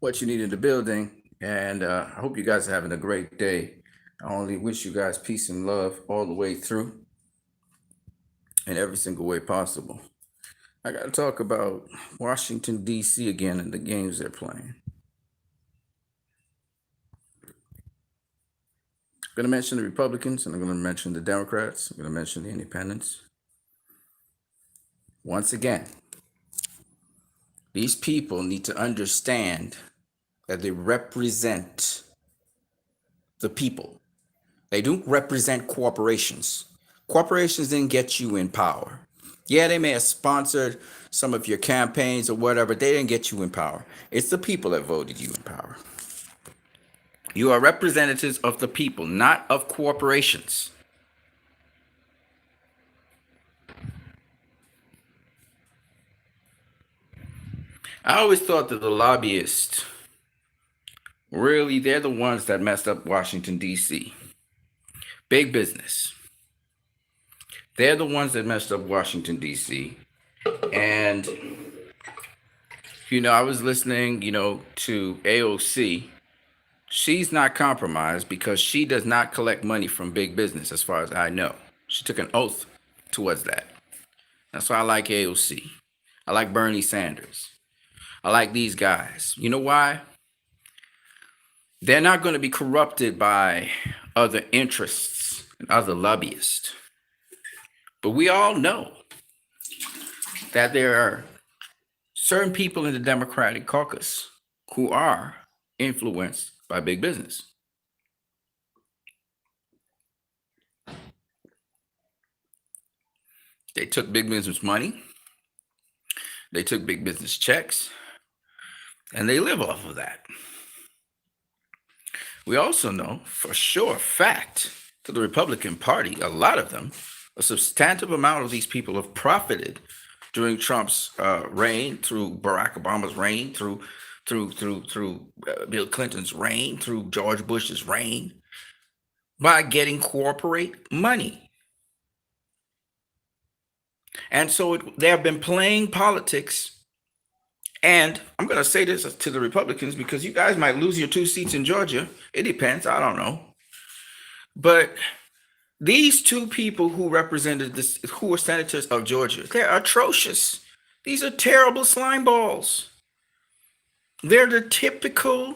what you need in the building. And I hope you guys are having a great day. I only wish you guys peace and love all the way through in every single way possible. I got to talk about Washington, D.C. again and the games they're playing. I'm going to mention the Republicans and I'm going to mention the Democrats. I'm going to mention the independents. Once again, these people need to understand that they represent the people. They don't represent corporations. Corporations didn't get you in power. Yeah, they may have sponsored some of your campaigns or whatever. They didn't get you in power. It's the people that voted you in power. You are representatives of the people, not of corporations. I always thought that the lobbyists, really, they're the ones that messed up Washington, D.C. Big business. They're the ones that messed up Washington, D.C. And, I was listening, to AOC. She's not compromised because she does not collect money from big business, as far as I know. She took an oath towards that. That's why I like AOC. I like Bernie Sanders. I like these guys. You know why? They're not going to be corrupted by other interests and other lobbyists. But we all know that there are certain people in the Democratic caucus who are influenced by big business. They took big business money. They took big business checks. And they live off of that. We also know for sure fact to the Republican Party, a lot of them, a substantive amount of these people have profited during Trump's reign, through Barack Obama's reign, through Bill Clinton's reign, through George Bush's reign, by getting corporate money. And so they have been playing politics. And I'm going to say this to the Republicans because you guys might lose your 2 seats in Georgia. It depends. I don't know. But these 2 people who represented this, who were senators of Georgia, they're atrocious. These are terrible slime balls. They're the typical.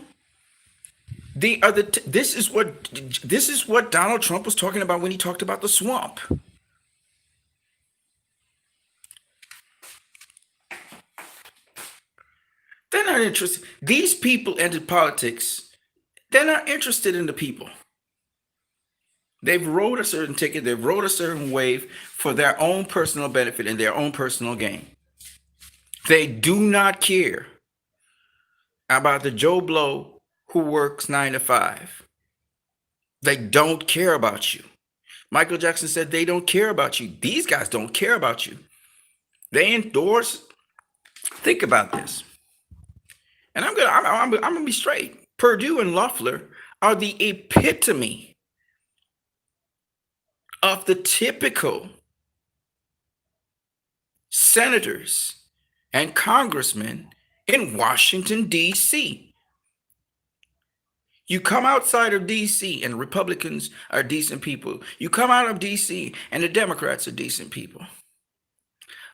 This is what Donald Trump was talking about when he talked about the swamp. They're not interested. These people entered politics. They're not interested in the people. They've rode a certain ticket. They've rode a certain wave for their own personal benefit and their own personal gain. They do not care about the Joe Blow who works 9 to 5. They don't care about you. Michael Jackson said they don't care about you. These guys don't care about you. They endorse. Think about this. And I'm gonna be straight. Perdue and Loeffler are the epitome of the typical senators and congressmen in Washington, D.C. You come outside of D.C. and Republicans are decent people. You come out of D.C. and the Democrats are decent people.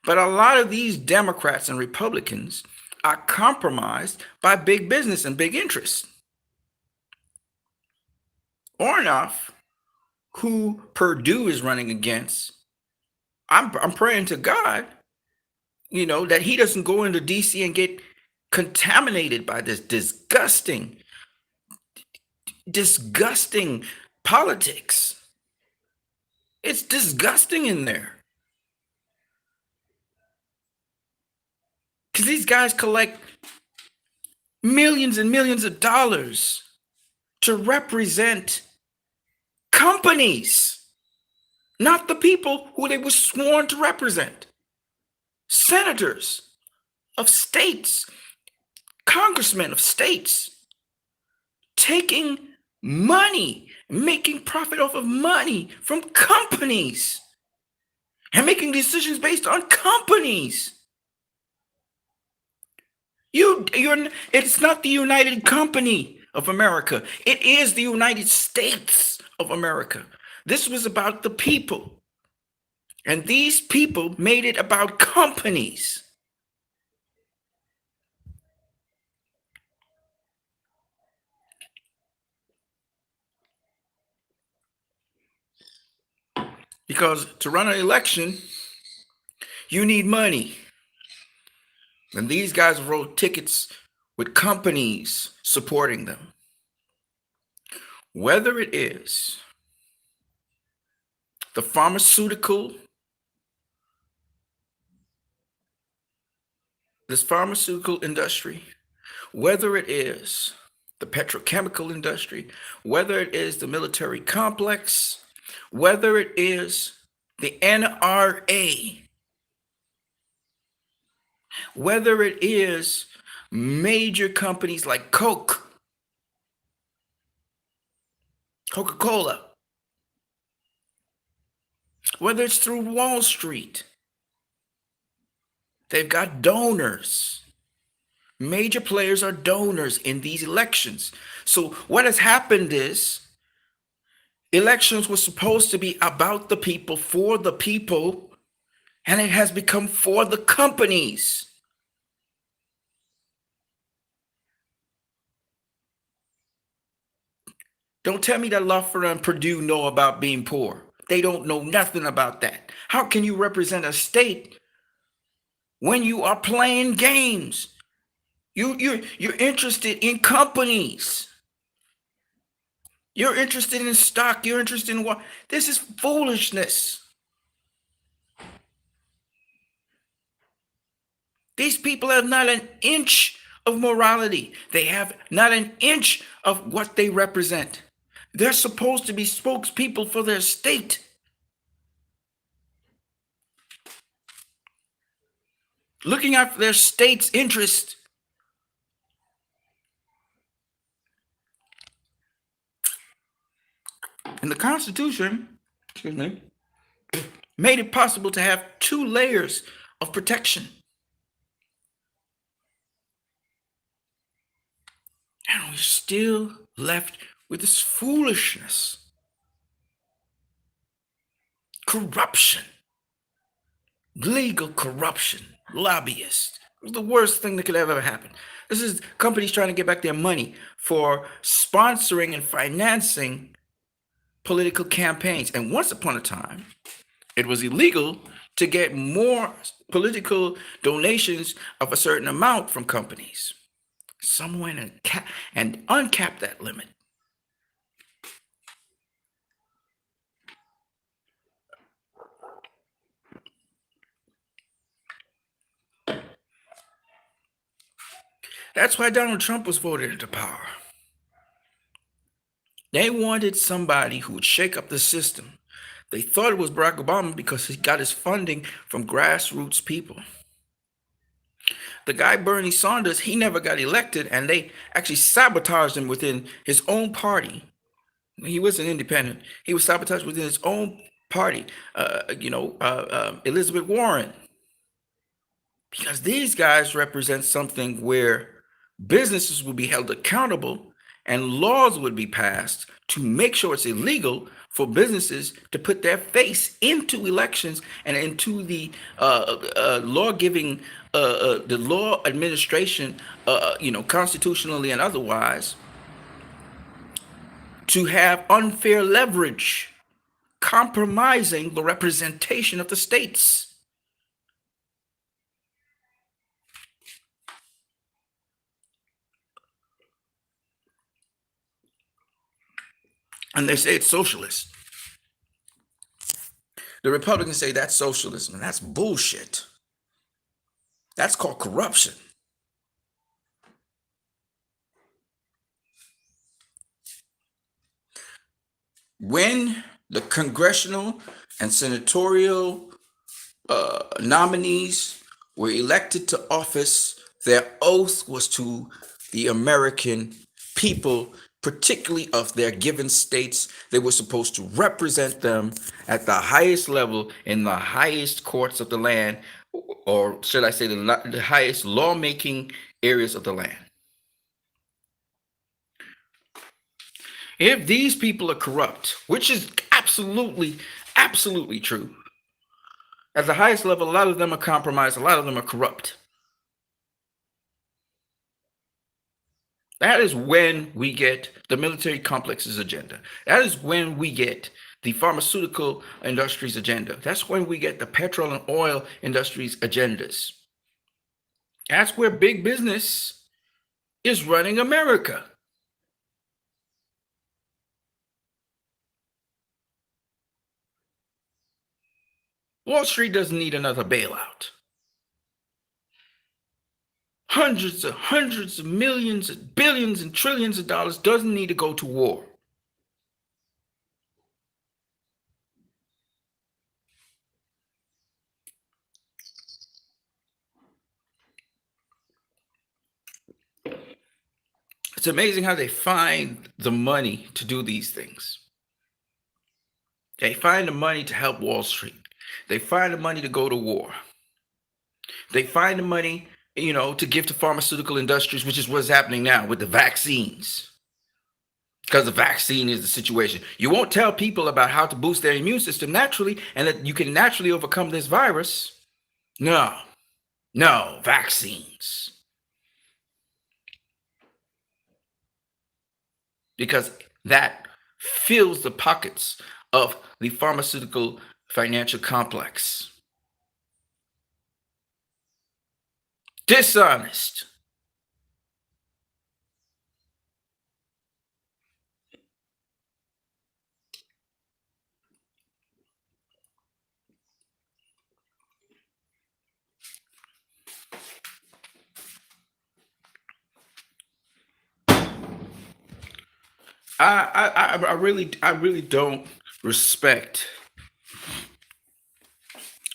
But a lot of these Democrats and Republicans are compromised by big business and big interests. Ornoff, who Perdue is running against, I'm praying to God, that he doesn't go into DC and get contaminated by this disgusting politics. It's disgusting in there. Because these guys collect millions and millions of dollars to represent companies, not the people who they were sworn to represent. Senators of states, congressmen of states, taking money, making profit off of money from companies, and making decisions based on companies. It's not the United Company of America. It is the United States of America. This was about the people. And these people made it about companies. Because to run an election, you need money. And these guys wrote tickets with companies supporting them. Whether it is the pharmaceutical industry, whether it is the petrochemical industry, whether it is the military complex, whether it is the NRA, whether it is major companies like Coca-Cola, whether it's through Wall Street, they've got donors. Major players are donors in these elections. So what has happened is elections were supposed to be about the people, for the people, and it has become for the companies. Don't tell me that Loughran and Purdue know about being poor. They don't know nothing about that. How can you represent a state when you are playing games? You're interested in companies. You're interested in stock. You're interested in what? This is foolishness. These people have not an inch of morality. They have not an inch of what they represent. They're supposed to be spokespeople for their state. Looking out for their state's interest. And the Constitution, made it possible to have 2 layers of protection. And we're still left with this foolishness. Corruption. Legal corruption. Lobbyists. The worst thing that could ever happen. This is companies trying to get back their money for sponsoring and financing political campaigns. And once upon a time, it was illegal to get more political donations of a certain amount from companies. Some went and uncapped that limit. That's why Donald Trump was voted into power. They wanted somebody who would shake up the system. They thought it was Barack Obama because he got his funding from grassroots people. The guy Bernie Sanders, he never got elected, and they actually sabotaged him within his own party. He was an independent. He was sabotaged within his own party. Elizabeth Warren, because these guys represent something where businesses will be held accountable and laws would be passed to make sure it's illegal for businesses to put their face into elections and into the law giving, the law administration, constitutionally and otherwise, to have unfair leverage, compromising the representation of the states. And they say it's socialist. The Republicans say that's socialism, and that's bullshit. That's called corruption. When the congressional and senatorial nominees were elected to office, their oath was to the American people, particularly of their given states. They were supposed to represent them at the highest level in the highest courts of the land, or should I say the highest lawmaking areas of the land. If these people are corrupt, which is absolutely, absolutely true, at the highest level, a lot of them are compromised, a lot of them are corrupt. That is when we get the military complex's agenda. That is when we get the pharmaceutical industry's agenda. That's when we get the petrol and oil industry's agendas. That's where big business is running America. Wall Street doesn't need another bailout. Hundreds of millions, billions, and trillions of dollars doesn't need to go to war. It's amazing how they find the money to do these things. They find the money to help Wall Street. They find the money to go to war. They find the money, to give to pharmaceutical industries, which is what's happening now with the vaccines. Because the vaccine is the situation. You won't tell people about how to boost their immune system naturally and that you can naturally overcome this virus. No, vaccines. Because that fills the pockets of the pharmaceutical financial complex. Dishonest. I really don't respect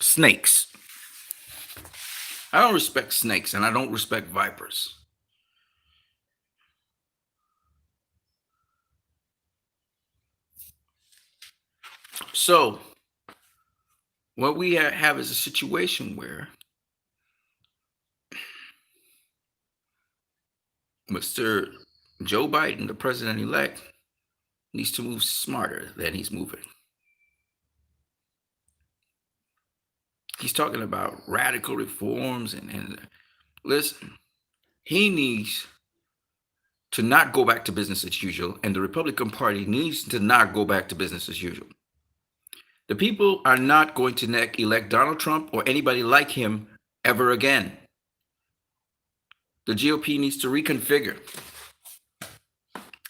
snakes. I don't respect snakes and I don't respect vipers. So what we have is a situation where Mr. Joe Biden, the president elect, needs to move smarter than he's moving. He's talking about radical reforms and listen, he needs to not go back to business as usual, and the Republican Party needs to not go back to business as usual. The people are not going to elect Donald Trump or anybody like him ever again. The GOP needs to reconfigure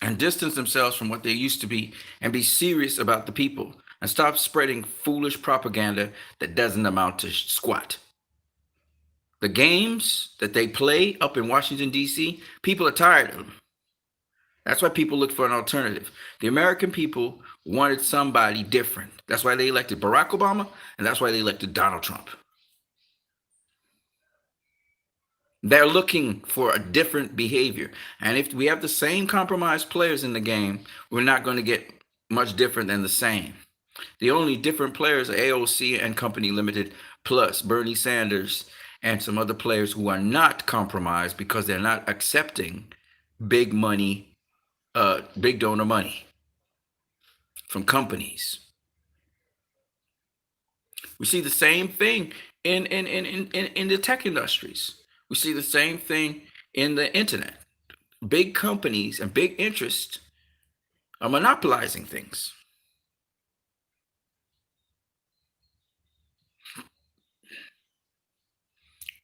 and distance themselves from what they used to be and be serious about the people and stop spreading foolish propaganda that doesn't amount to squat. The games that they play up in Washington, D.C., people are tired of them. That's why people look for an alternative. The American people wanted somebody different. That's why they elected Barack Obama, and that's why they elected Donald Trump. They're looking for a different behavior. And if we have the same compromised players in the game, we're not going to get much different than the same. The only different players are AOC and Company Limited, plus Bernie Sanders and some other players who are not compromised because they're not accepting big money, big donor money from companies. We see the same thing in the tech industries. We see the same thing in the internet. Big companies and big interests are monopolizing things.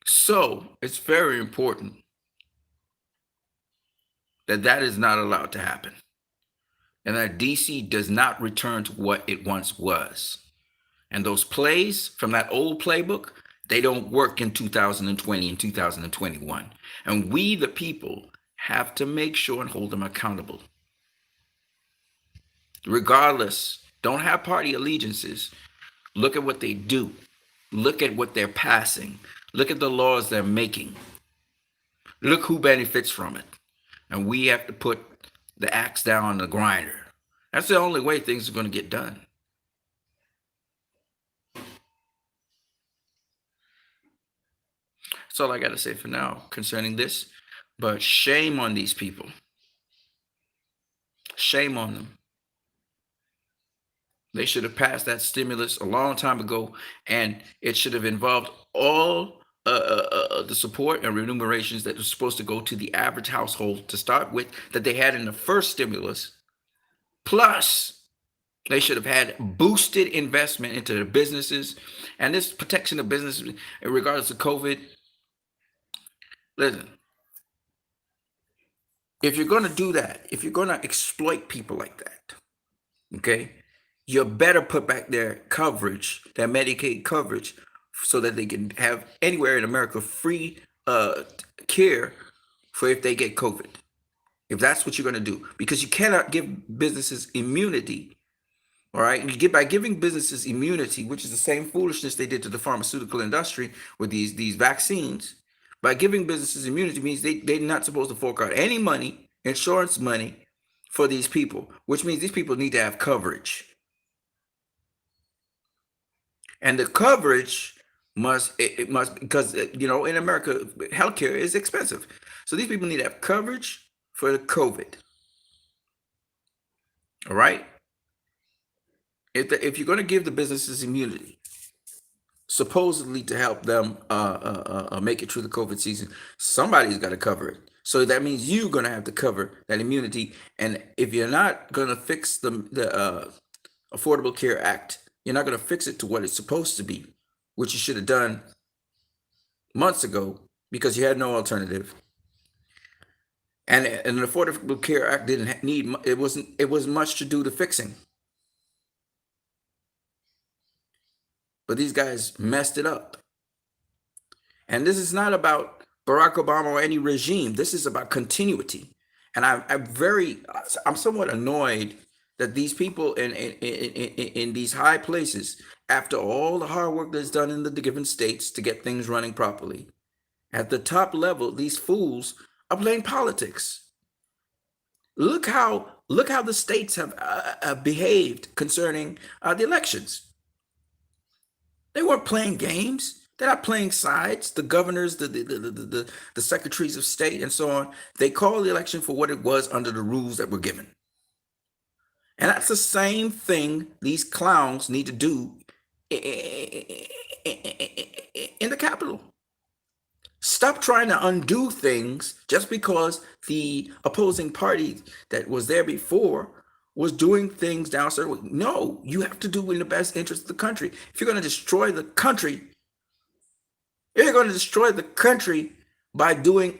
So it's very important that that is not allowed to happen and that DC does not return to what it once was. And those plays from that old playbook, they don't work in 2020 and 2021. And we, the people, have to make sure and hold them accountable. Regardless, don't have party allegiances. Look at what they do. Look at what they're passing. Look at the laws they're making. Look who benefits from it. And we have to put the axe down on the grinder. That's the only way things are going to get done. That's all I got to say for now concerning this. But shame on these people. Shame on them. They should have passed that stimulus a long time ago, and it should have involved all the support and remunerations that were supposed to go to the average household to start with, that they had in the first stimulus. Plus, they should have had boosted investment into their businesses and this protection of businesses, regardless of COVID. Listen, if you're going to do that, if you're going to exploit people like that, okay, you better put back their coverage, their Medicaid coverage, so that they can have anywhere in America free care for if they get COVID. If that's what you're going to do, because you cannot give businesses immunity. All right, you get by giving businesses immunity, which is the same foolishness they did to the pharmaceutical industry with these vaccines. By giving businesses immunity means they're not supposed to fork out any money, insurance money, for these people, which means these people need to have coverage. And the coverage must, it must, because in America, healthcare is expensive. So these people need to have coverage for the COVID. All right. If you're going to give the businesses immunity, supposedly to help them make it through the COVID season, somebody's got to cover it. So that means you're going to have to cover that immunity. And if you're not going to fix the Affordable Care Act, you're not going to fix it to what it's supposed to be, which you should have done months ago because you had no alternative. And an Affordable Care Act didn't need, it wasn't much to do the fixing. But these guys messed it up. And this is not about Barack Obama or any regime. This is about continuity. And I'm somewhat annoyed that these people in these high places, after all the hard work that's done in the given states to get things running properly, at the top level, these fools are playing politics. Look how the states have behaved concerning the elections. They weren't playing games. They're not playing sides. The governors, the secretaries of state, and so on, they called the election for what it was under the rules that were given. And that's the same thing these clowns need to do in the Capitol. Stop trying to undo things just because the opposing party that was there before was doing things down a certain way. No, you have to do in the best interest of the country. If you're going to destroy the country, by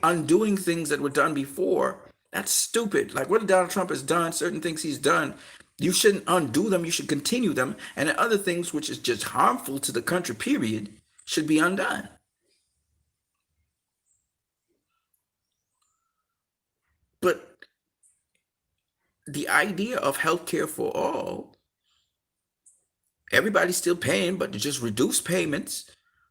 undoing things that were done before. That's stupid. Like what Donald Trump has done, certain things he's done, you shouldn't undo them. You should continue them. And other things which is just harmful to the country, period, should be undone. But the idea of healthcare for all, everybody's still paying, but to just reduce payments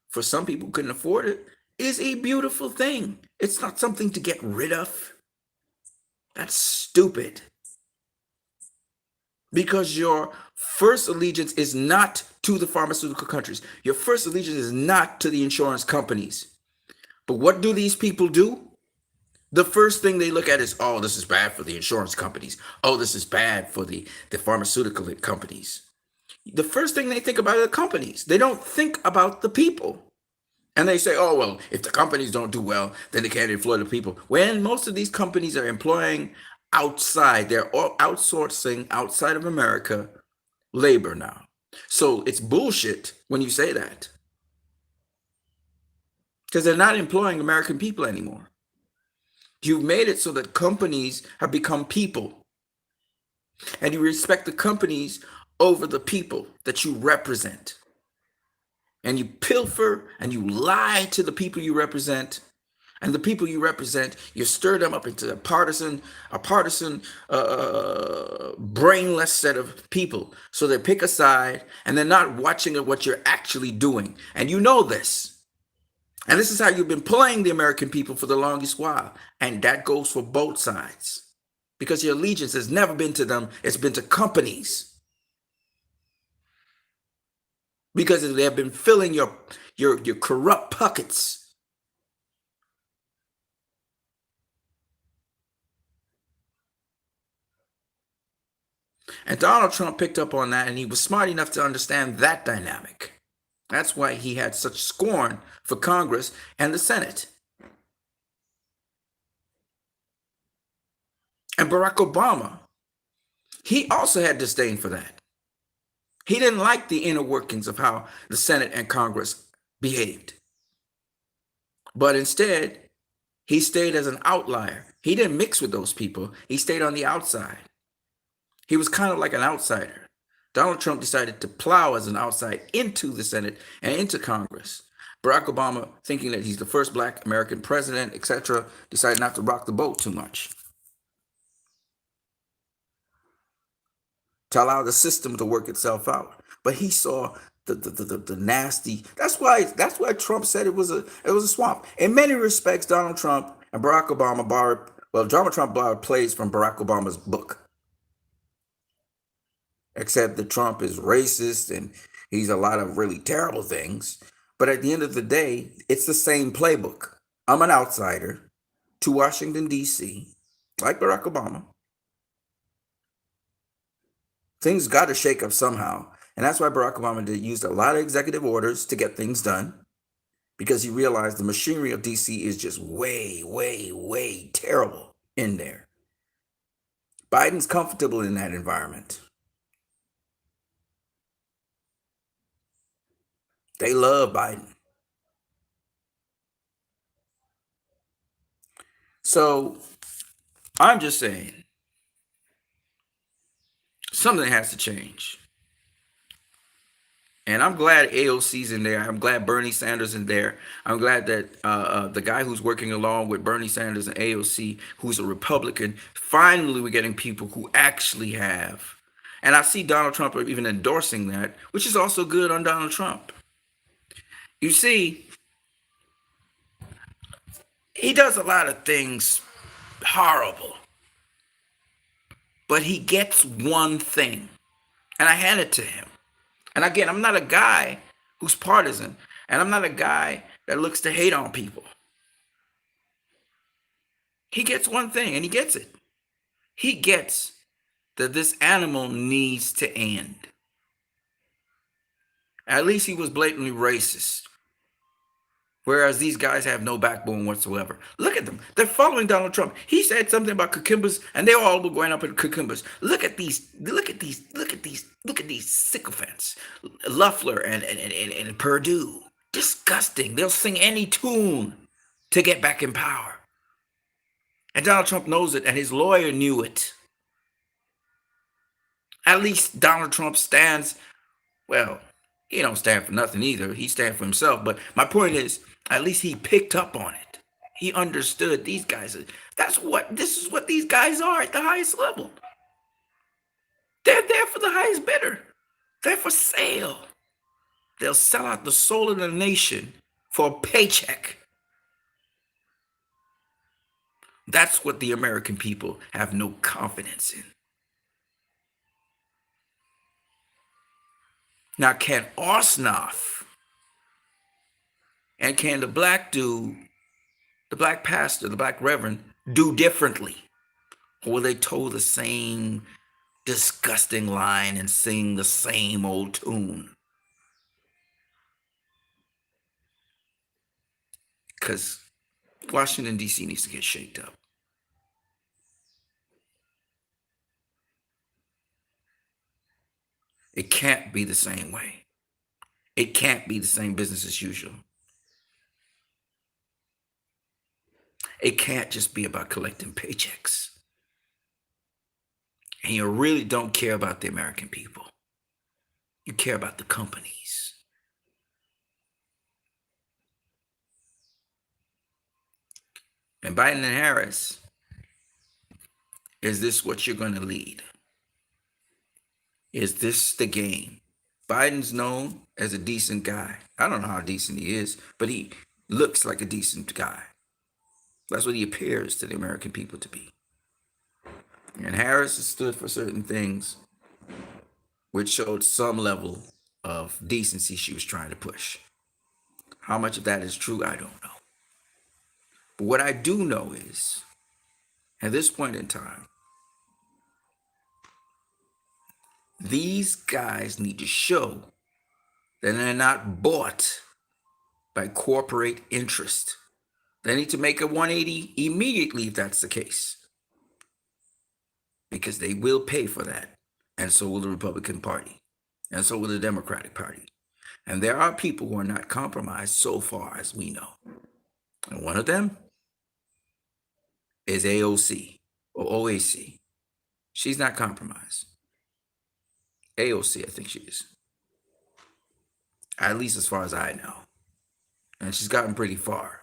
for some people who couldn't afford it is a beautiful thing. It's not something to get rid of. That's stupid. Because your first allegiance is not to the pharmaceutical countries. Your first allegiance is not to the insurance companies. But what do these people do? The first thing they look at is, oh, this is bad for the insurance companies. Oh, this is bad for the pharmaceutical companies. The first thing they think about are the companies. They don't think about the people. And they say, oh, well, if the companies don't do well, then they can't employ the people. When most of these companies are employing outside, they're all outsourcing outside of America labor now. So it's bullshit when you say that. Because they're not employing American people anymore. You've made it so that companies have become people. And you respect the companies over the people that you represent. And you pilfer and you lie to the people you represent. And the people you represent, you stir them up into a partisan, brainless set of people. So they pick a side and they're not watching at what you're actually doing. And you know this. And this is how you've been playing the American people for the longest while. And that goes for both sides. Because your allegiance has never been to them, it's been to companies. Because they have been filling your corrupt pockets. And Donald Trump picked up on that, and he was smart enough to understand that dynamic. That's why he had such scorn for Congress and the Senate. And Barack Obama, he also had disdain for that. He didn't like the inner workings of how the Senate and Congress behaved. But instead, he stayed as an outlier. He didn't mix with those people. He stayed on the outside. He was kind of like an outsider. Donald Trump decided to plow as an outside into the Senate and into Congress. Barack Obama, thinking that he's the first black American president, etc., decided not to rock the boat too much, to allow the system to work itself out. But he saw the nasty. That's why Trump said it was a swamp. In many respects, Donald Trump and Barack Obama Donald Trump borrowed plays from Barack Obama's book. Except that Trump is racist and he's a lot of really terrible things. But at the end of the day, it's the same playbook. I'm an outsider to Washington, D.C., like Barack Obama. Things got to shake up somehow. And that's why Barack Obama used a lot of executive orders to get things done, because he realized the machinery of D.C. is just way, way, way terrible in there. Biden's comfortable in that environment. They love Biden. So I'm just saying, something has to change. And I'm glad AOC's in there. I'm glad Bernie Sanders in there. I'm glad that the guy who's working along with Bernie Sanders and AOC, who's a Republican, finally we're getting people who actually have. And I see Donald Trump even endorsing that, which is also good on Donald Trump. You see, he does a lot of things horrible, but he gets one thing, and I hand it to him. And again, I'm not a guy who's partisan, and I'm not a guy that looks to hate on people. He gets one thing, and he gets it. He gets that this animal needs to end. At least he was blatantly racist. Whereas these guys have no backbone whatsoever. Look at them. They're following Donald Trump. He said something about cucumbers, and they all were going up at cucumbers. Look at these sycophants. Loeffler and Perdue. Disgusting. They'll sing any tune to get back in power. And Donald Trump knows it, and his lawyer knew it. At least Donald Trump stands, well, he don't stand for nothing either. He stands for himself. But my point is, at least he picked up on it. He understood these guys. This is what these guys are at the highest level. They're there for the highest bidder. They're for sale. They'll sell out the soul of the nation for a paycheck. That's what the American people have no confidence in. Now, can Osnoff and can the black dude, the black pastor, the black reverend, do differently? Or will they toe the same disgusting line and sing the same old tune? Because Washington, D.C. needs to get shaked up. It can't be the same way. It can't be the same business as usual. It can't just be about collecting paychecks. And you really don't care about the American people. You care about the companies. And Biden and Harris, is this what you're going to lead? Is this the game? Biden's known as a decent guy. I don't know how decent he is, but he looks like a decent guy. That's what he appears to the American people to be. And Harris has stood for certain things which showed some level of decency she was trying to push. How much of that is true, I don't know. But what I do know is, at this point in time, These guys need to show that they're not bought by corporate interest. They need to make a 180 immediately if that's the case, because they will pay for that. And so will the Republican Party, and so will the Democratic Party. And there are people who are not compromised so far as we know. And one of them is AOC or OAC. She's not compromised. AOC, I think she is. At least as far as I know. And she's gotten pretty far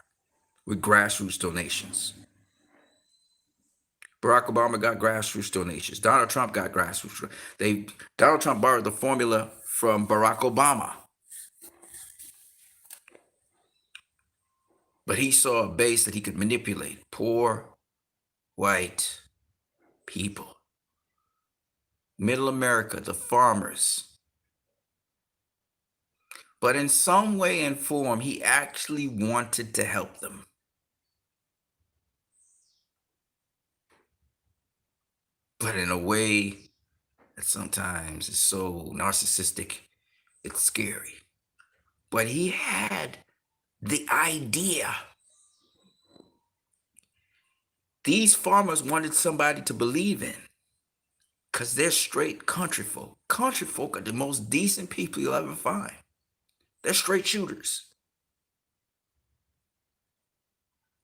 with grassroots donations. Barack Obama got grassroots donations. Donald Trump got grassroots. Donald Trump borrowed the formula from Barack Obama. But he saw a base that he could manipulate. Poor white people. Middle America, the farmers. But in some way and form, he actually wanted to help them. But in a way that sometimes is so narcissistic, it's scary. But he had the idea. These farmers wanted somebody to believe in, because they're straight country folk. Country folk are the most decent people you'll ever find. They're straight shooters.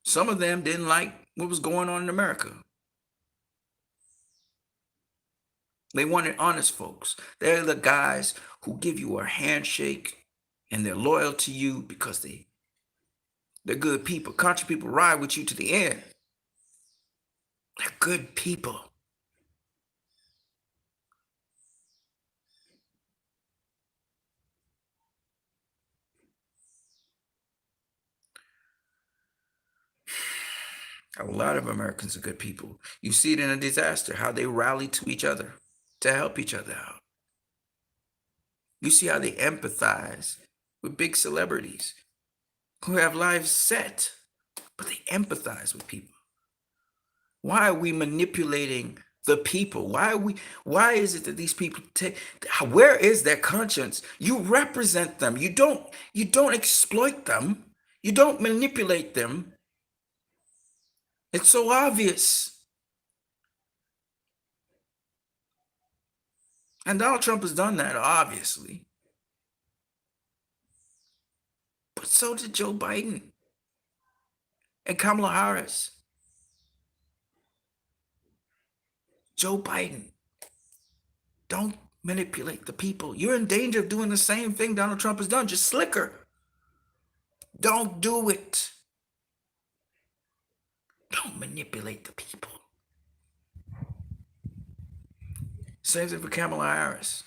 Some of them didn't like what was going on in America. They wanted honest folks. They're the guys who give you a handshake and they're loyal to you because they're good people. Country people ride with you to the end. They're good people. A lot of Americans are good people. You see it in a disaster, how they rally to each other to help each other out. You see how they empathize with big celebrities who have lives set, but they empathize with people. Why are we manipulating the people? Why is it that these people where is their conscience? You represent them. You don't exploit them. You don't manipulate them. It's so obvious. And Donald Trump has done that, obviously. But so did Joe Biden and Kamala Harris. Joe Biden, don't manipulate the people. You're in danger of doing the same thing Donald Trump has done, just slicker. Don't do it. Don't manipulate the people. Same thing for Kamala Harris.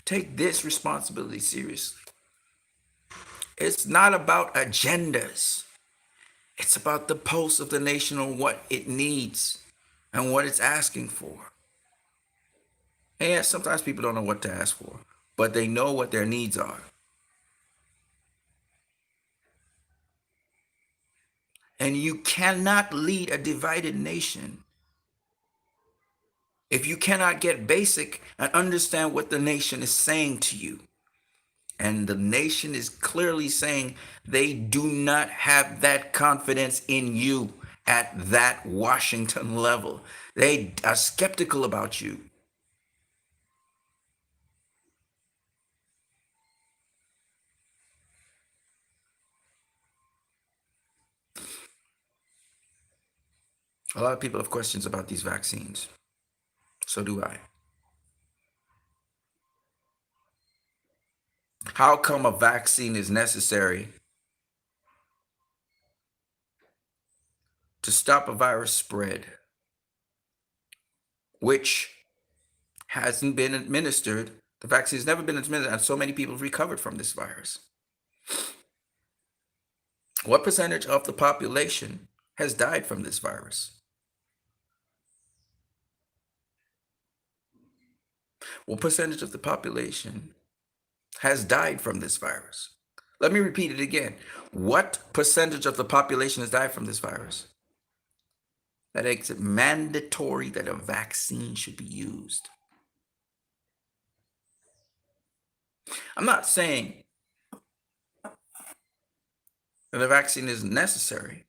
Take this responsibility seriously. It's not about agendas. It's about the pulse of the nation on what it needs and what it's asking for. And yeah, sometimes people don't know what to ask for, but they know what their needs are. And you cannot lead a divided nation if you cannot get basic and understand what the nation is saying to you. And the nation is clearly saying they do not have that confidence in you at that Washington level. They are skeptical about you. A lot of people have questions about these vaccines. So do I. How come a vaccine is necessary to stop a virus spread, which hasn't been administered? The vaccine has never been administered, and so many people have recovered from this virus. What percentage of the population has died from this virus? What percentage of the population has died from this virus? Let me repeat it again. What percentage of the population has died from this virus? That makes it mandatory that a vaccine should be used. I'm not saying that a vaccine isn't necessary,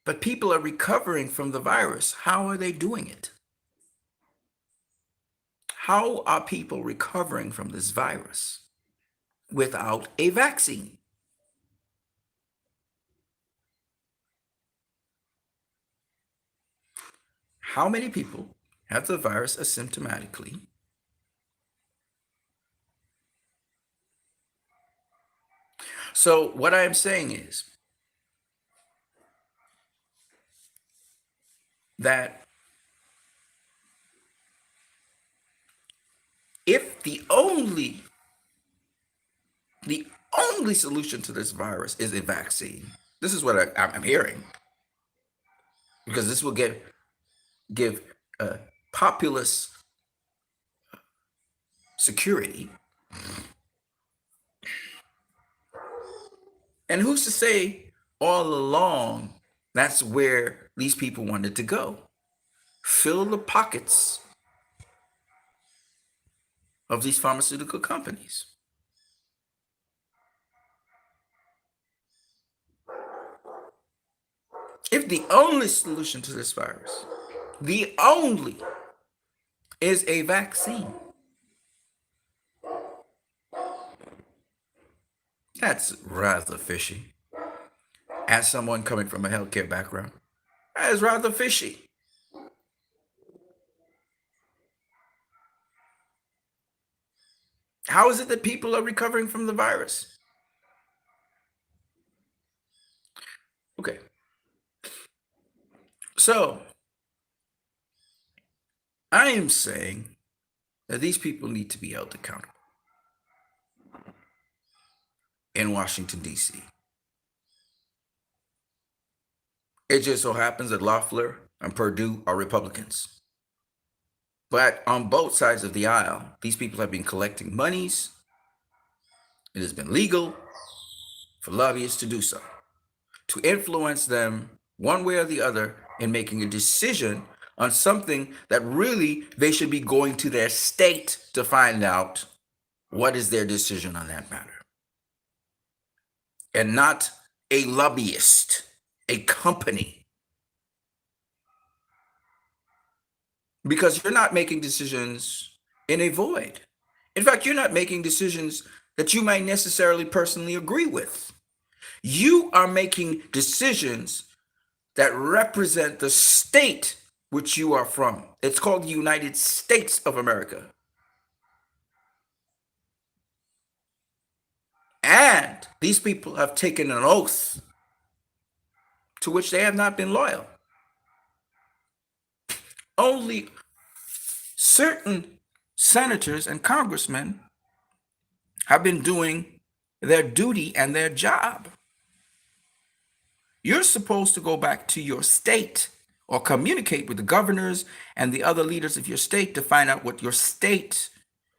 but people are recovering from the virus. How are they doing it? How are people recovering from this virus without a vaccine? How many people have the virus asymptomatically? So, what I am saying is that if the only solution to this virus is a vaccine, this is what I'm hearing, because this will give populace security. And who's to say all along that's where these people wanted to go? Fill the pockets of these pharmaceutical companies. If the only solution to this virus, the only, is a vaccine, that's rather fishy. As someone coming from a healthcare background, that is rather fishy. How is it that people are recovering from the virus? Okay. So, I am saying that these people need to be held accountable in Washington, D.C. It just so happens that Loeffler and Perdue are Republicans. But on both sides of the aisle, these people have been collecting monies. It has been legal for lobbyists to do so, to influence them one way or the other in making a decision on something that really they should be going to their state to find out what is their decision on that matter. And not a lobbyist, a company. Because you're not making decisions in a void. In fact, you're not making decisions that you might necessarily personally agree with. You are making decisions that represent the state which you are from. It's called the United States of America. And these people have taken an oath to which they have not been loyal. Only certain senators and congressmen have been doing their duty and their job. You're supposed to go back to your state or communicate with the governors and the other leaders of your state to find out what your state,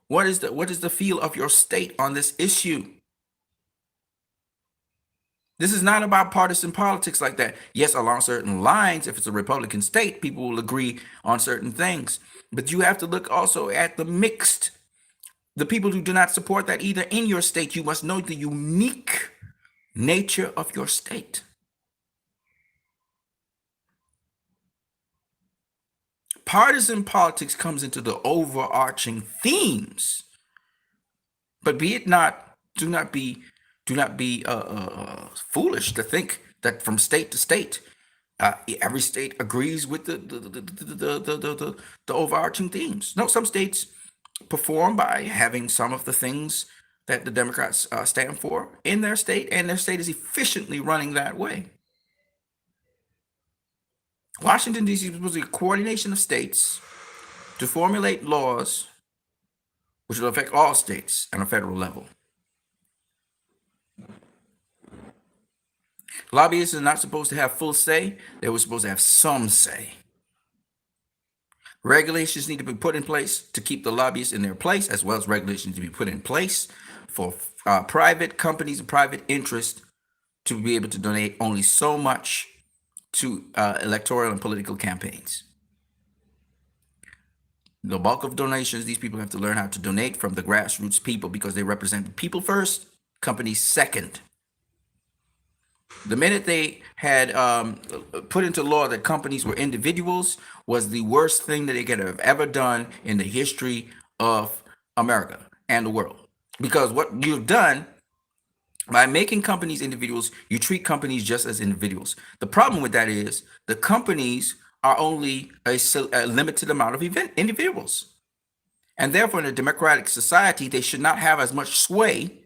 what is the feel of your state on this issue. This is not about partisan politics like that. Yes, along certain lines, if it's a Republican state, people will agree on certain things. But you have to look also at the mixed, the people who do not support that either in your state. You must know the unique nature of your state. Partisan politics comes into the overarching themes, but be it not, do not be foolish to think that from state to state, every state agrees with the overarching themes. No, some states perform by having some of the things that the Democrats stand for in their state, and their state is efficiently running that way. Washington, D.C. is supposed to be a coordination of states to formulate laws which will affect all states on a federal level. Lobbyists are not supposed to have full say. They were supposed to have some say. Regulations need to be put in place to keep the lobbyists in their place, as well as regulations to be put in place for private companies and private interests to be able to donate only so much to electoral and political campaigns. The bulk of donations, these people have to learn how to donate from the grassroots people because they represent people first, companies second. The minute they had put into law that companies were individuals was the worst thing that they could have ever done in the history of America and the world. Because what you've done by making companies individuals, you treat companies just as individuals. The problem with that is the companies are only a limited amount of individuals. And therefore, in a democratic society, they should not have as much sway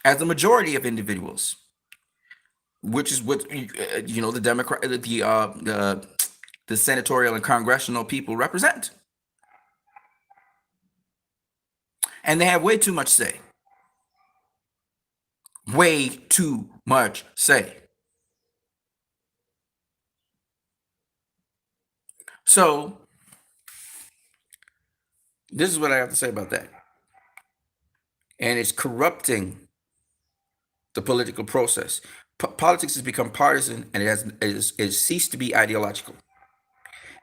as the majority of individuals, which is what the Democrat, the senatorial and congressional people represent, and they have way too much say. Way too much say. So this is what I have to say about that, and it's corrupting the political process. Politics has become partisan, and it has ceased to be ideological.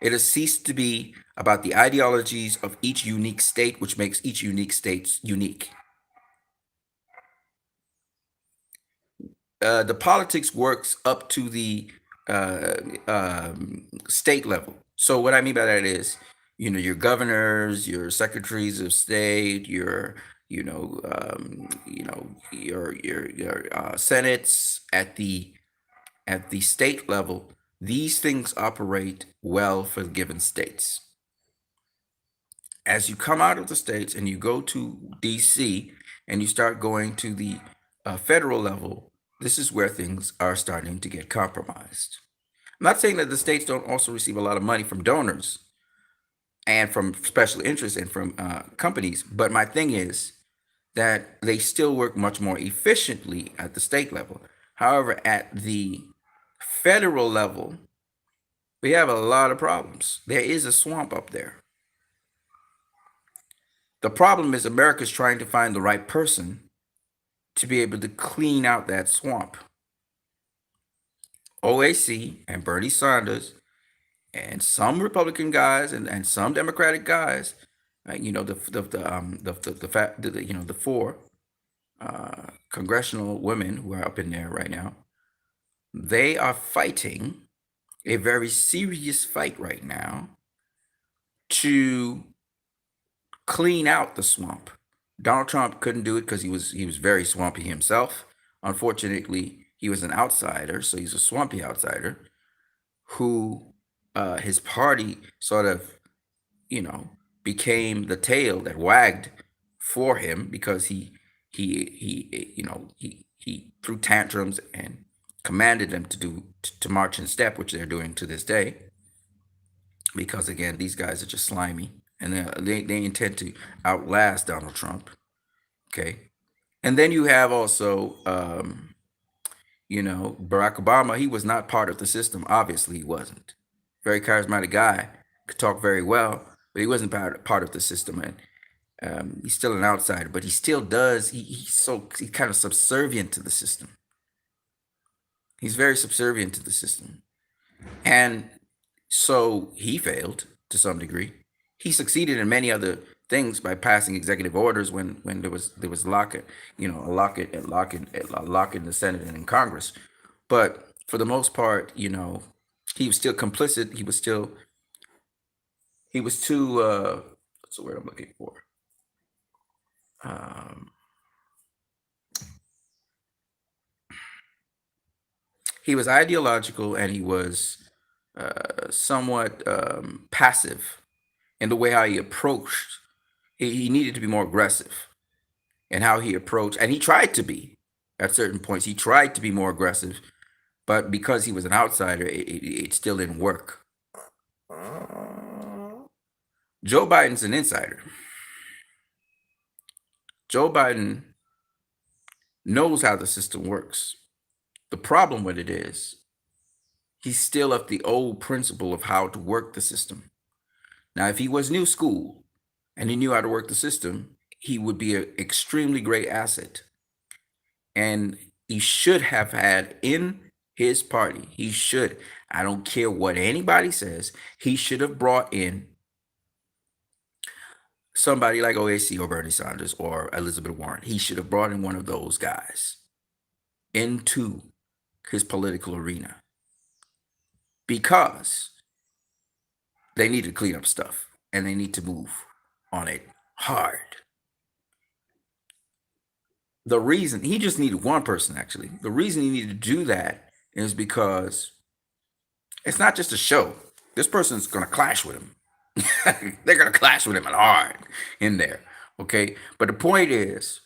It has ceased to be about the ideologies of each unique state, which makes each unique state unique. The politics works up to the state level. So what I mean by that is, your governors, your secretaries of state, your senates at the state level. These things operate well for given states. As you come out of the states and you go to DC and you start going to the federal level, this is where things are starting to get compromised. I'm not saying that the states don't also receive a lot of money from donors and from special interests and from companies, but my thing is that they still work much more efficiently at the state level. However, at the federal level, we have a lot of problems. There is a swamp up there. The problem is America's trying to find the right person to be able to clean out that swamp. OAC and Bernie Sanders and some Republican guys and some Democratic guys, the four congressional women who are up in there right now, they are fighting a very serious fight right now to clean out the swamp. Donald Trump couldn't do it because he was very swampy himself. Unfortunately, he was an outsider, so he's a swampy outsider who his party sort of, became the tail that wagged for him because he threw tantrums and commanded them to march in step, which they're doing to this day. Because again, these guys are just slimy, and they intend to outlast Donald Trump. Okay, and then you have also, Barack Obama. He was not part of the system. Obviously, he wasn't. Very charismatic guy, could talk very well, but he wasn't part of the system, and he's still an outsider. But he still does. He's kind of subservient to the system. He's very subservient to the system, and so he failed to some degree. He succeeded in many other things by passing executive orders when there was a lock in the Senate and in Congress. But for the most part, he was still complicit. He was too what's the word I'm looking for? He was ideological, and he was somewhat passive in the way how he approached. He needed to be more aggressive in how he approached, and he tried to be at certain points. He tried to be more aggressive, but because he was an outsider, it still didn't work. Joe Biden's an insider. Joe Biden knows how the system works. The problem with it is he's still of the old principle of how to work the system. Now, if he was new school and he knew how to work the system, he would be an extremely great asset. And he should have had in his party, I don't care what anybody says, he should have brought in somebody like OAC or Bernie Sanders or Elizabeth Warren. He should have brought in one of those guys into his political arena because they need to clean up stuff and they need to move on it hard. The reason he just needed one person, actually, the reason he needed to do that is because it's not just a show. This person's going to clash with him. They're going to clash with him hard in there. Okay. But the point is,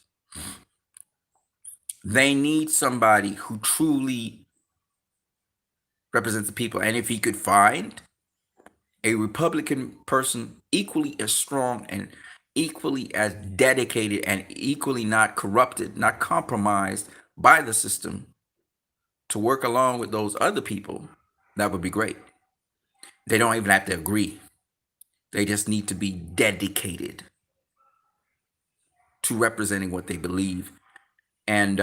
they need somebody who truly represents the people. And if he could find a Republican person equally as strong and equally as dedicated and equally not corrupted, not compromised by the system to work along with those other people, that would be great. They don't even have to agree. They just need to be dedicated to representing what they believe and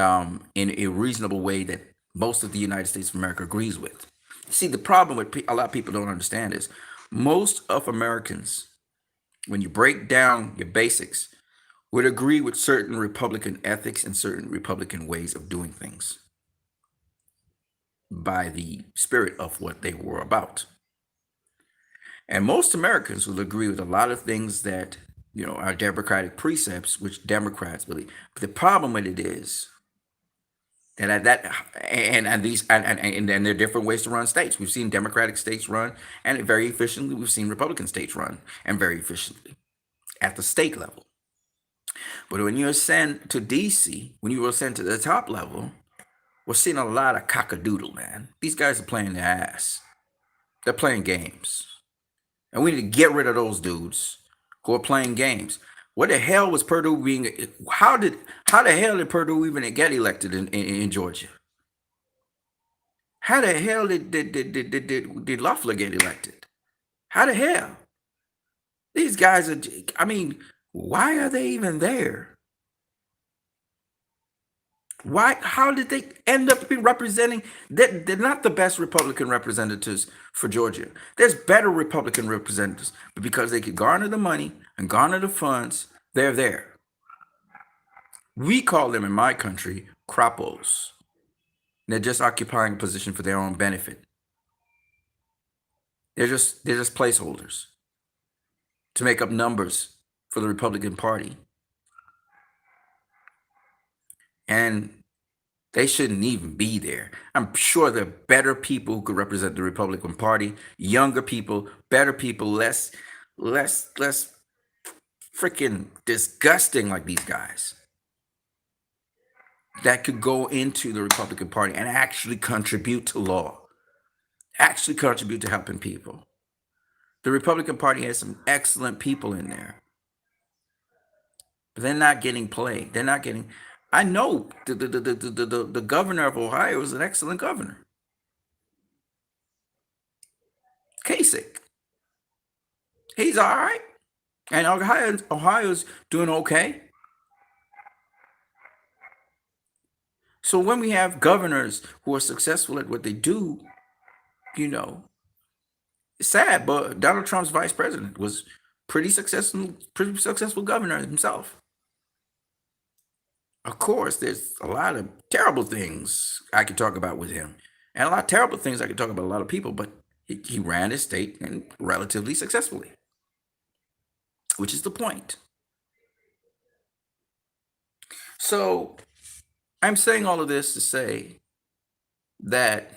in a reasonable way that most of the United States of America agrees with. See, the problem with a lot of people don't understand is most of Americans, when you break down your basics, would agree with certain Republican ethics and certain Republican ways of doing things by the spirit of what they were about. And most Americans will agree with a lot of things that, are democratic precepts, which Democrats believe. But the problem with it is that and there are different ways to run states. We've seen Democratic states run and very efficiently. We've seen Republican states run and very efficiently at the state level. But when you ascend to DC, when you ascend to the top level, we're seeing a lot of cockadoodle, man. These guys are playing their ass. They're playing games. And we need to get rid of those dudes who are playing games. What the hell was Perdue being? How the hell did Perdue even get elected in Georgia? How the hell did Loeffler get elected? How the hell? These guys are, why are they even there? Why? How did they end up being representing? They're not the best Republican representatives for Georgia. There's better Republican representatives, but because they could garner the money and garner the funds, they're there. We call them in my country crappos. They're just occupying a position for their own benefit. They're just placeholders to make up numbers for the Republican Party. And they shouldn't even be there. I'm sure there are better people who could represent the Republican Party, younger people, better people, less freaking disgusting like these guys that could go into the Republican Party and actually contribute to law, actually contribute to helping people. The Republican Party has some excellent people in there, but they're not getting played. They're not getting. I know the governor of Ohio is an excellent governor. Kasich. He's all right. And Ohio's doing okay. So when we have governors who are successful at what they do, it's sad, but Donald Trump's vice president was pretty successful governor himself. Of course, there's a lot of terrible things I could talk about with him, and a lot of terrible things I could talk about a lot of people, but he ran his state and relatively successfully, which is the point. So I'm saying all of this to say that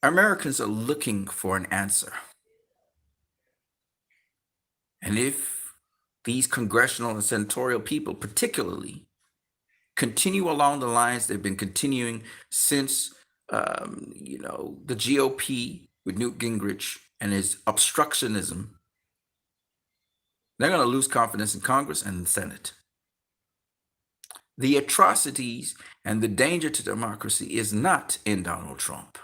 Americans are looking for an answer. And if these congressional and senatorial people, particularly, continue along the lines they've been continuing since, the GOP with Newt Gingrich and his obstructionism, they're going to lose confidence in Congress and the Senate. The atrocities and the danger to democracy is not in Donald Trump.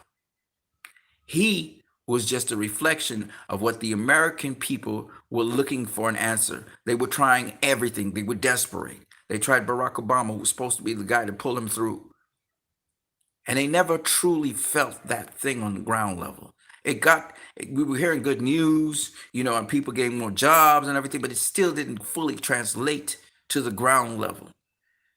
He was just a reflection of what the American people were looking for an answer. They were trying everything. They were desperate. They tried Barack Obama, who was supposed to be the guy to pull them through. And they never truly felt that thing on the ground level. It got we were hearing good news, and people getting more jobs and everything, but it still didn't fully translate to the ground level.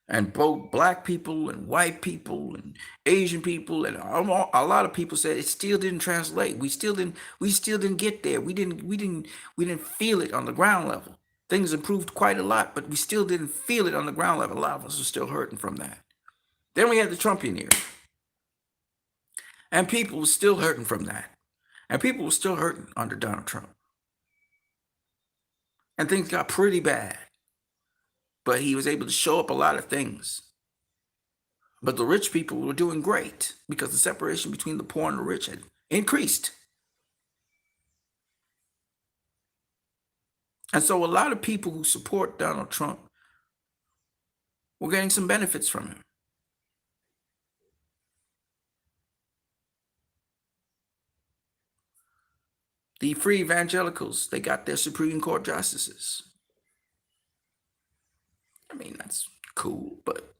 And both black people and white people and Asian people and a lot of people said it still didn't translate. We still didn't get there. We didn't feel it on the ground level. Things improved quite a lot, but we still didn't feel it on the ground level. A lot of us are still hurting from that. Then we had the Trumpian era, and people were still hurting from that. And people were still hurting under Donald Trump. And things got pretty bad. But he was able to show up a lot of things. But the rich people were doing great because the separation between the poor and the rich had increased. And so a lot of people who support Donald Trump were getting some benefits from him. The free evangelicals, they got their Supreme Court justices. I mean, that's cool, but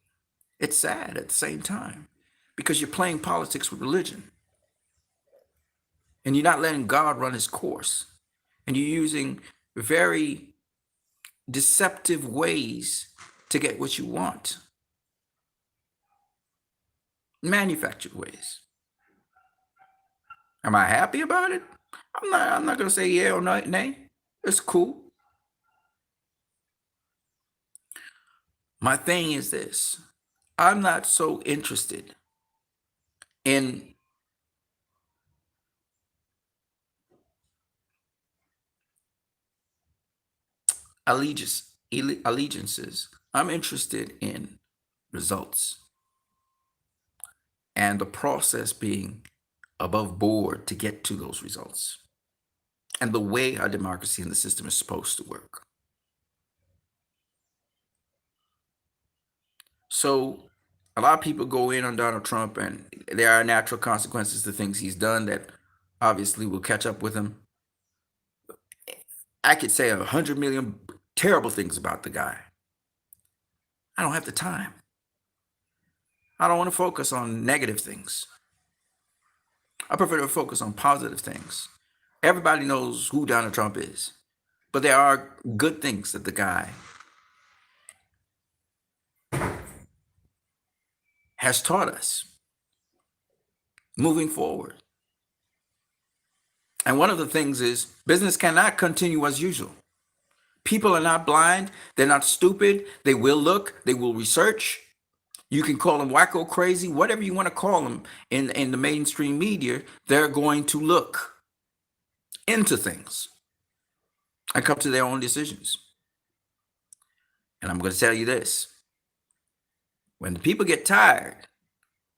it's sad at the same time because you're playing politics with religion and you're not letting God run his course, and you're using very deceptive ways to get what you want, manufactured ways. Am I happy about it? I'm not gonna say yeah or nay. It's cool. My thing is this: I'm not so interested in allegiances. I'm interested in results and the process being above board to get to those results and the way our democracy and the system is supposed to work. So a lot of people go in on Donald Trump, and there are natural consequences to things he's done that obviously will catch up with him. I could say 100 million terrible things about the guy. I don't have the time. I don't want to focus on negative things. I prefer to focus on positive things. Everybody knows who Donald Trump is, but there are good things that the guy has taught us moving forward. And one of the things is business cannot continue as usual. People are not blind. They're not stupid. They will look. They will research. You can call them wacko, crazy, whatever you want to call them in the mainstream media. They're going to look into things and come to their own decisions. And I'm going to tell you this. When the people get tired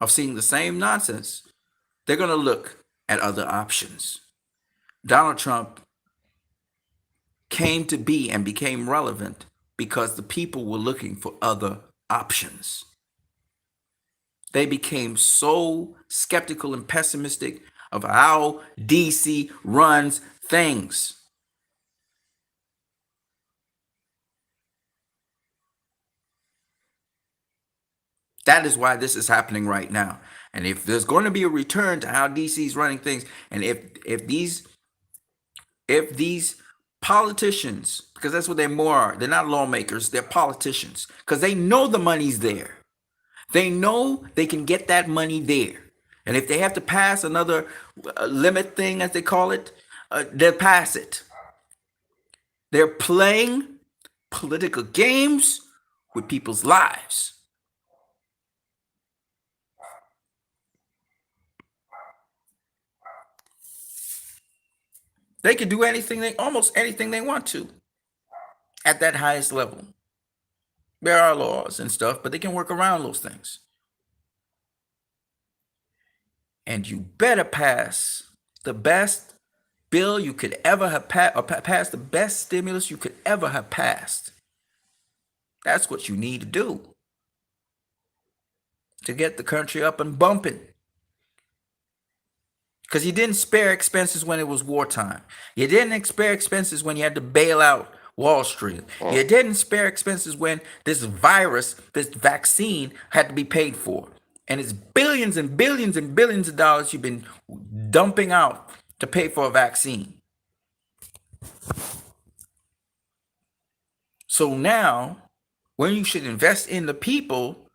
of seeing the same nonsense, they're going to look at other options. Donald Trump came to be and became relevant because the people were looking for other options. They became so skeptical and pessimistic of how DC runs things. That is why this is happening right now. And if there's going to be a return to how DC is running things, and if these politicians, because that's what they more are, they're not lawmakers, they're politicians, because they know the money's there. They know they can get that money there. And if they have to pass another limit thing, as they call it, they'll pass it. They're playing political games with people's lives. They can do almost anything they want to at that highest level. There are laws and stuff, but they can work around those things. And you better pass the best bill you could ever have passed, or pass the best stimulus you could ever have passed. That's what you need to do to get the country up and bumping. Because you didn't spare expenses when it was wartime. You didn't spare expenses when you had to bail out Wall Street. You didn't spare expenses when this virus, this vaccine had to be paid for. And it's billions and billions and billions of dollars you've been dumping out to pay for a vaccine. So now, when you should invest in the people,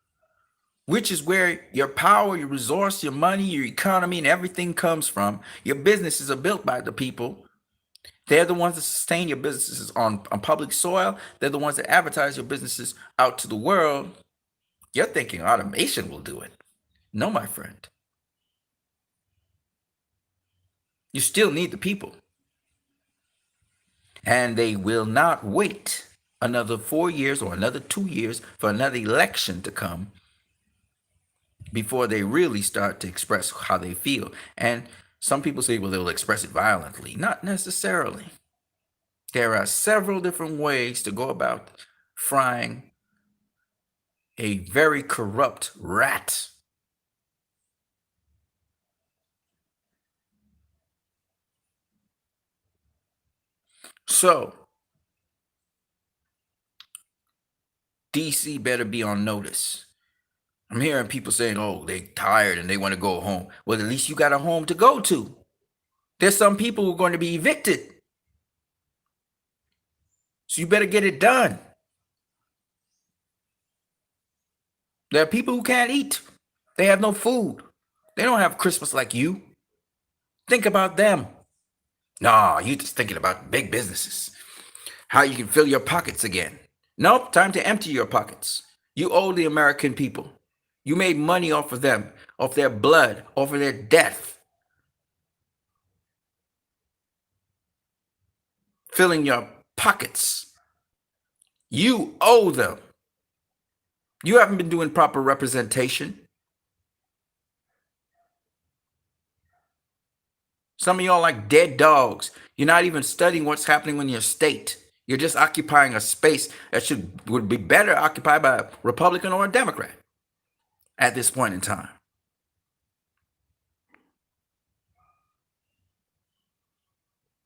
which is where your power, your resource, your money, your economy, and everything comes from. Your businesses are built by the people. They're the ones that sustain your businesses on public soil. They're the ones that advertise your businesses out to the world. You're thinking automation will do it. No, my friend. You still need the people. And they will not wait another 4 years or another 2 years for another election to come before they really start to express how they feel. And some people say, well, they'll express it violently. Not necessarily. There are several different ways to go about frying a very corrupt rat. So, DC better be on notice. I'm hearing people saying, oh, they're tired and they want to go home. Well, at least you got a home to go to. There's some people who are going to be evicted. So you better get it done. There are people who can't eat. They have no food. They don't have Christmas like you. Think about them. No, you just thinking about big businesses. How you can fill your pockets again. Nope, time to empty your pockets. You owe the American people. You made money off of them, off their blood, off of their death. Filling your pockets. You owe them. You haven't been doing proper representation. Some of y'all like dead dogs. You're not even studying what's happening in your state. You're just occupying a space that would be better occupied by a Republican or a Democrat at this point in time.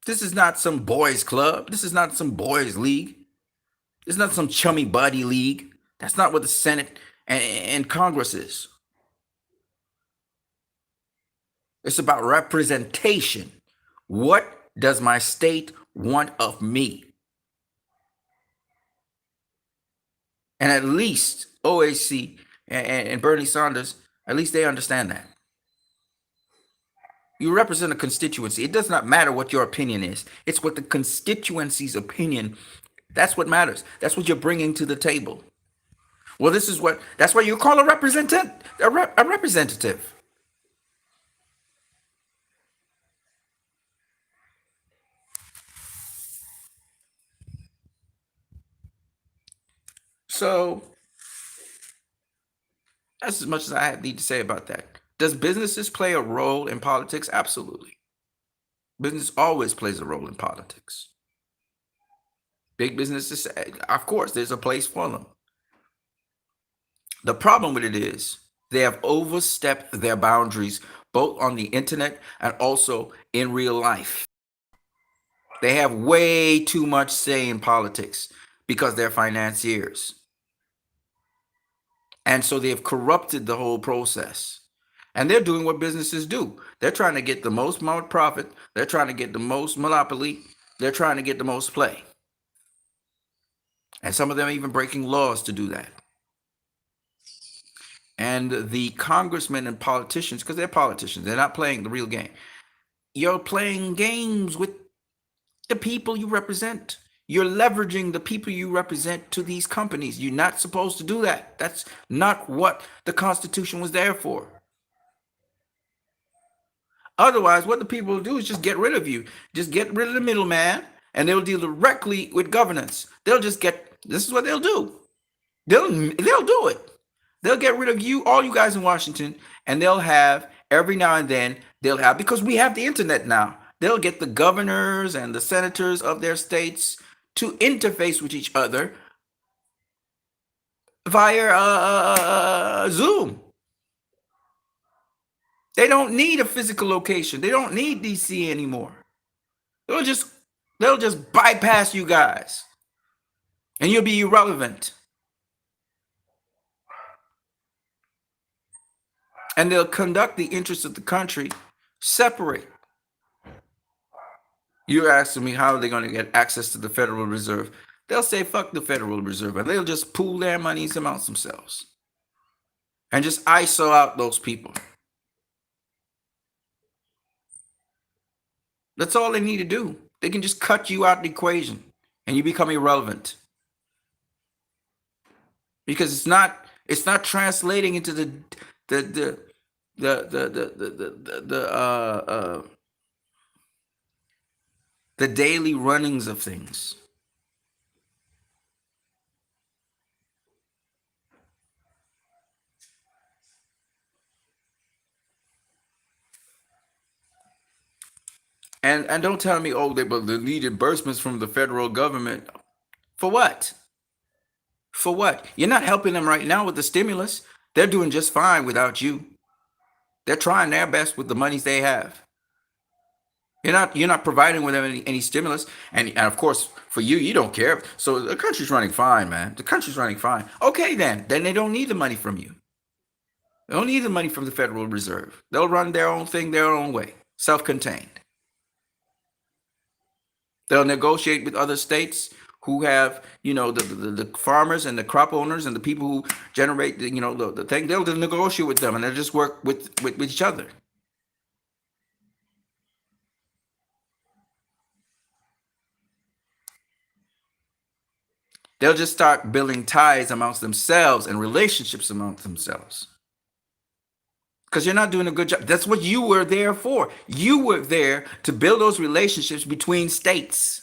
This is not some boys club. This is not some boys league. This is not some chummy buddy league. That's not what the Senate and Congress is. It's about representation. What does my state want of me? And at least OAC and Bernie Sanders, at least they understand that. You represent a constituency. It does not matter what your opinion is. It's what the constituency's opinion, that's what matters. That's what you're bringing to the table. Well, that's what you call a representative. So that's as much as I need to say about that. Does businesses play a role in politics? Absolutely. Business always plays a role in politics. Big businesses, of course, there's a place for them. The problem with it is they have overstepped their boundaries both on the internet and also in real life. They have way too much say in politics because they're financiers. And so they've corrupted the whole process. And they're doing what businesses do. They're trying to get the most amount of profit. They're trying to get the most monopoly. They're trying to get the most play. And some of them are even breaking laws to do that. And the congressmen and politicians, because they're politicians, they're not playing the real game. You're playing games with the people you represent. You're leveraging the people you represent to these companies. You're not supposed to do that. That's not what the Constitution was there for. Otherwise, what the people will do is just get rid of you. Just get rid of the middleman, and they'll deal directly with governance. This is what they'll do. They'll do it. They'll get rid of you, all you guys in Washington, and they'll have, every now and then, because we have the internet now, they'll get the governors and the senators of their states to interface with each other via Zoom. They don't need a physical location. They don't need DC anymore. They'll just bypass you guys, and you'll be irrelevant. And they'll conduct the interests of the country separate. You're asking me how are they going to get access to the Federal Reserve? They'll say fuck the Federal Reserve and they'll just pool their monies amongst themselves and just ISO out those people. That's all they need to do. They can just cut you out the equation and you become irrelevant. Because it's not translating into the the daily runnings of things. And don't tell me, oh, they need disbursements from the federal government. For what? For what? You're not helping them right now with the stimulus. They're doing just fine without you. They're trying their best with the monies they have. You're not providing with them any stimulus. And of course, for you, you don't care. So the country's running fine, man. The country's running fine. Okay, then they don't need the money from you. They don't need the money from the Federal Reserve. They'll run their own thing their own way, self-contained. They'll negotiate with other states who have, the farmers and the crop owners and the people who generate, the thing. They'll negotiate with them and they'll just work with each other. They'll just start building ties amongst themselves and relationships amongst themselves. Because you're not doing a good job. That's what you were there for. You were there to build those relationships between states.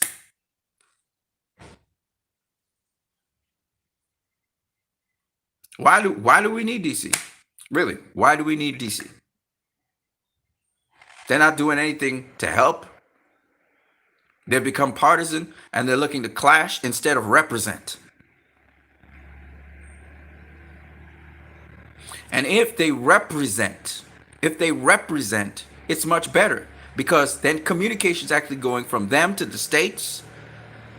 Why do we need DC? Really? Why do we need DC? They're not doing anything to help. They've become partisan and they're looking to clash instead of represent. And if they represent, it's much better because then communication is actually going from them to the states,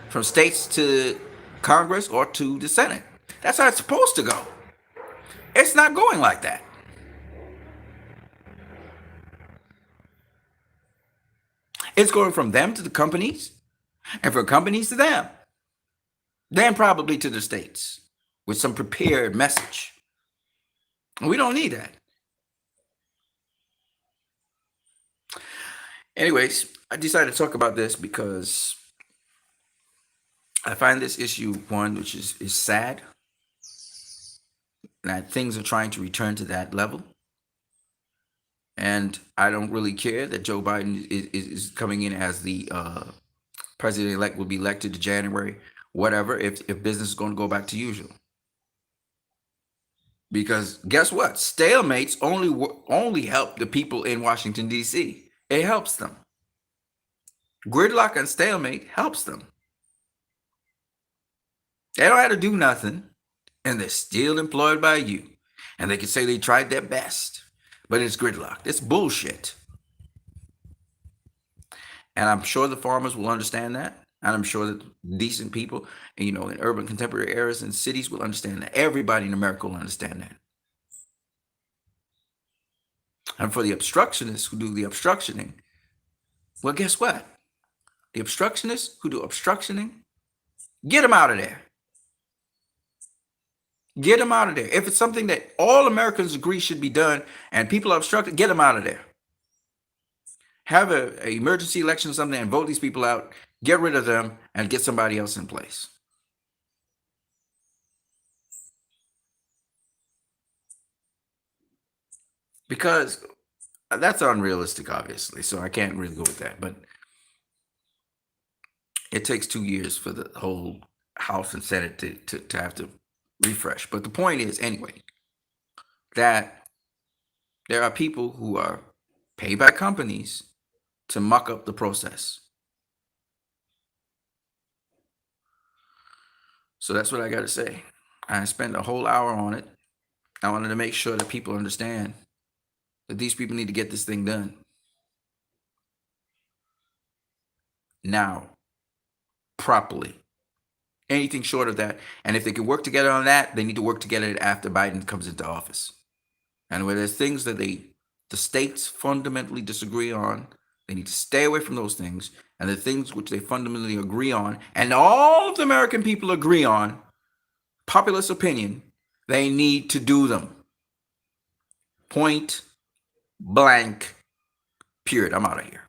from states to Congress or to the Senate. That's how it's supposed to go. It's not going like that. It's going from them to the companies and from companies to them. Then probably to the states with some prepared message. We don't need that. Anyways, I decided to talk about this because I find this issue one which is sad. That things are trying to return to that level. And I don't really care that Joe Biden is coming in as the president-elect, will be elected to January, whatever, if business is going to go back to usual. Because guess what? Stalemates only help the people in Washington, D.C. It helps them. Gridlock and stalemate helps them. They don't have to do nothing, and they're still employed by you. And they can say they tried their best, but it's gridlock. It's bullshit. And I'm sure the farmers will understand that. And I'm sure that decent people, in urban contemporary areas and cities will understand that. Everybody in America will understand that. And for the obstructionists who do the obstructioning, well, guess what? The obstructionists who do obstructioning, get them out of there. Get them out of there. If it's something that all Americans agree should be done and people are obstructed, get them out of there. Have an emergency election or something and vote these people out. Get rid of them and get somebody else in place. Because that's unrealistic, obviously. So I can't really go with that. But it takes 2 years for the whole House and Senate to have to refresh. But the point is, anyway, that there are people who are paid by companies to muck up the process. So that's what I got to say. I spent a whole hour on it. I wanted to make sure that people understand that these people need to get this thing done now, properly. Anything short of that. And if they can work together on that, they need to work together after Biden comes into office. And where there's things that the states fundamentally disagree on, They need to stay away from those things, and the things which they fundamentally agree on, and all of the American people agree on, populist opinion, they need to do them. Point blank, period. I'm out of here.